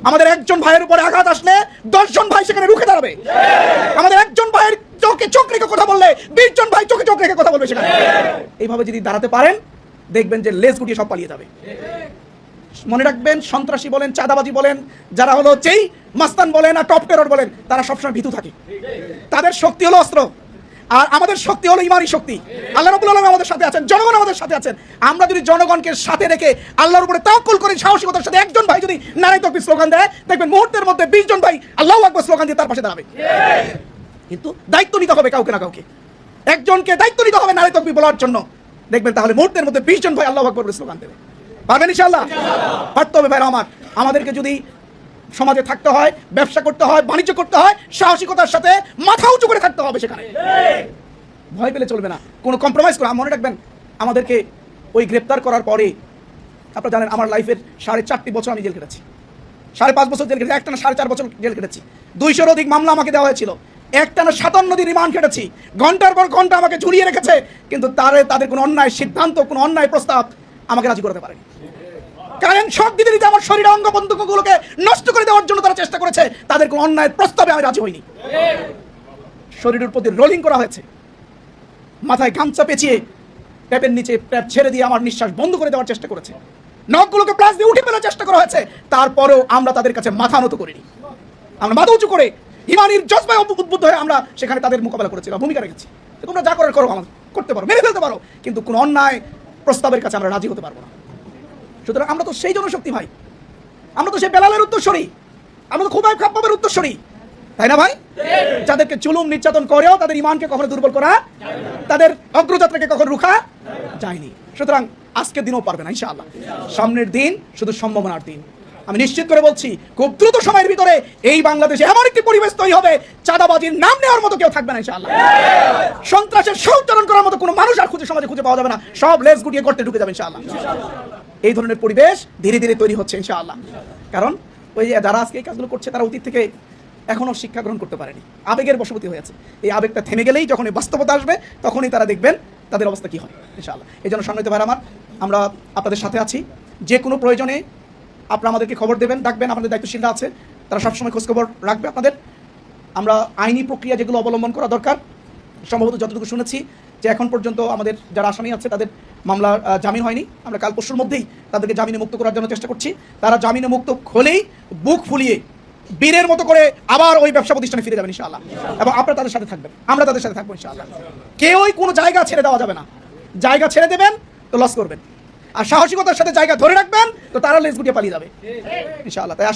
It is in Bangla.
আমাদের একজন ভাইয়ের উপরে আঘাত আসলে 10 জন ভাই সেখানে রুখে দাঁড়াবে। আমাদের একজন ভাইয়ের চোখে চোখ রেখে কথা বললে 20 জন ভাই চোখে চোখ রেখে কথা বলবে সেখানে। এইভাবে যদি দাঁড়াতে পারেন দেখবেন যে লেজ গুটিয়ে সব পালিয়ে যাবে। মনে রাখবেন, সন্ত্রাসী বলেন, চাঁদাবাজি বলেন, যারা হলো যেই মাস্তান বলেন আর টপ টেরর বলেন, তারা সবসময় ভীতু থাকে। তাদের শক্তি হলো অস্ত্র, আর আমাদের শক্তি হলো ইমানি শক্তি। আল্লাহ রাব্বুল আলামিন আমাদের সাথে আছেন, জনগণ আমাদের সাথে আছেন। আমরা যদি জনগণকে সাথে রেখে আল্লাহর উপরে তাওয়াক্কুল করি, সাহসিকতার সাথে একজন ভাই যদি নারে তাকবীর স্লোগান দেয়, দেখবেন মুহূর্তের মধ্যে 20 জন ভাই আল্লাহু আকবার স্লোগান দিয়ে তার পাশে দাঁড়াবে। কিন্তু দায়িত্ব নিতে হবে কাউকে না কাউকে, একজনকে দায়িত্ব নিতে হবে নারে তাকবীর বলার জন্য। দেখবেন তাহলে মুহূর্তের মধ্যে 20 জন ভাই আল্লাহু আকবার বলে স্লোগান দেবে। পারবেন ইনশাআল্লাহ? পারতে হবে ভাইরা আমার। আমাদেরকে যদি সমাজে থাকতে হয়, ব্যবসা করতে হয়, বাণিজ্য করতে হয়, সাহসিকতার সাথে মাথা উঁচু করে থাকতে হবে সেখানে। ভয় পেলে চলবে না, কোনো কম্প্রোমাইজ করা। মনে রাখবেন, আমাদেরকে ওই গ্রেপ্তার করার পরে, আপনারা জানেন আমার লাইফের 4.5 বছর আমি জেল কেটেছি, 5.5 বছর জেল কেটেছি, একটানা 4.5 বছর জেল কেটেছি। 200-এর অধিক মামলা আমাকে দেওয়া হয়েছিল, একটানা 57 দিন রিমান্ড কেটেছি। ঘন্টার পর ঘন্টা আমাকে ঝুলিয়ে রেখেছে, কিন্তু তাদের কোনো অন্যায় সিদ্ধান্ত, কোনো অন্যায় প্রস্তাব আমাকে রাজি করতে পারেনি। কারণ শক দিতে দিতে আমার শরীরের অঙ্গ প্রত্যঙ্গগুলোকে নষ্ট করে দেওয়ার জন্য তারা চেষ্টা করেছে, তাদের কোনো অন্যায় প্রস্তাবে আমি রাজি হইনি। শরীরের প্রতি রোলিং করা হয়েছে, মাথায় গামছা পেঁচিয়ে ট্যাপের নিচে ট্যাপ ছেড়ে দিয়ে আমার নিঃশ্বাস বন্ধ করে দেওয়ার চেষ্টা করেছে, নখগুলোকে প্লাস দিয়ে উঠে ফেলার চেষ্টা করা হয়েছে। তারপরেও আমরা তাদের কাছে মাথা নত করিনি, আমরা মাথা উঁচু করে ইমানির জজবায় উদ্বুদ্ধ হয়ে আমরা সেখানে তাদের মোকাবেলা করেছি, ভূমিকা রেখেছি। তোমরা যা করার করো, আমাদের করতে পারো, মেরে ফেলতে পারো, কিন্তু কোনো অন্যায় প্রস্তাবের কাছে আমরা রাজি হতে পারবো না। সুতরাং আমরা তো সেই জনশক্তি ভাই, আমরা তো সেই বেলালের উত্তরসূরি, আমরা তো খুবই খাপ্পাবের উত্তরসূরি, তাই না ভাই? যাদেরকে জুলুম নির্যাতন করেও তাদের ইমানকে কখনো দুর্বল করা, তাদের অগ্রযাত্রাকে কখনো রুখা যায়নি। সুতরাং আজকের দিনও পারবে না ইনশাআল্লাহ। সামনের দিন শুধু সম্ভাবনার দিন। আমি নিশ্চিত করে বলছি, খুব দ্রুত সময়ের ভিতরে এই বাংলাদেশে এমন একটি পরিবেশ তৈরি হবে, চাঁদাবাজির নাম নেওয়ার মতো কেউ থাকবে না ইনশাআল্লাহ। সন্ত্রাসের সৌচারণ করার মতো কোনো মানুষ আর সমাজে খুঁজে পাওয়া যাবে না, সব লেজ গুটিয়ে করতে ঢুকে যাবে ইনশাআল্লাহ। এই ধরনের পরিবেশ ধীরে ধীরে তৈরি হচ্ছে ইনশাআল্লাহ। কারণ ওই যারা আজকে এই কাজগুলো করছে, তারা অতীত থেকে এখনো শিক্ষা গ্রহণ করতে পারেনি, আবেগের বশবর্তী হয়েছে। এই আবেগটা থেমে গেলেই, যখন এই বাস্তবতা আসবে, তখনই তারা দেখবেন তাদের অবস্থা কি হয় ইনশাআল্লাহ। এই জন্য সম্মানিত ভাইরা আমার, আমরা আপনাদের সাথে আছি। যে কোনো প্রয়োজনে আপনারা আমাদেরকে খবর দেবেন, ডাকবেন, আমাদের দায়িত্বশীলরা আছে, তারা সবসময় খোঁজখবর রাখবে আপনাদের। আমরা আইনি প্রক্রিয়া যেগুলো অবলম্বন করা দরকার, সম্ভবত যতটুকু শুনেছি যে এখন পর্যন্ত আমাদের যারা আসামি আছে তাদের মামলার জামিন হয়নি। আমরা কাল পরশুর মধ্যেই তাদেরকে জামিনে মুক্ত করার জন্য চেষ্টা করছি। তারা জামিনে মুক্ত হলেই বুক ফুলিয়ে বীরের মতো করে আবার ওই ব্যবসা প্রতিষ্ঠানে ফিরে যাবেন ইনশাআল্লাহ। এবং আপনারা তাদের সাথে থাকবেন, আমরা তাদের সাথে থাকবো ইনশাআল্লাহ। কেউই কোনো জায়গা ছেড়ে দেওয়া যাবে না। জায়গা ছেড়ে দেবেন তো লস করবেন, আর সাহসিকতার সাথে জায়গা ধরে রাখবেন তো তারা লেজ গুটিয়ে পালিয়ে যাবে ইনশাআল্লাহ। তাই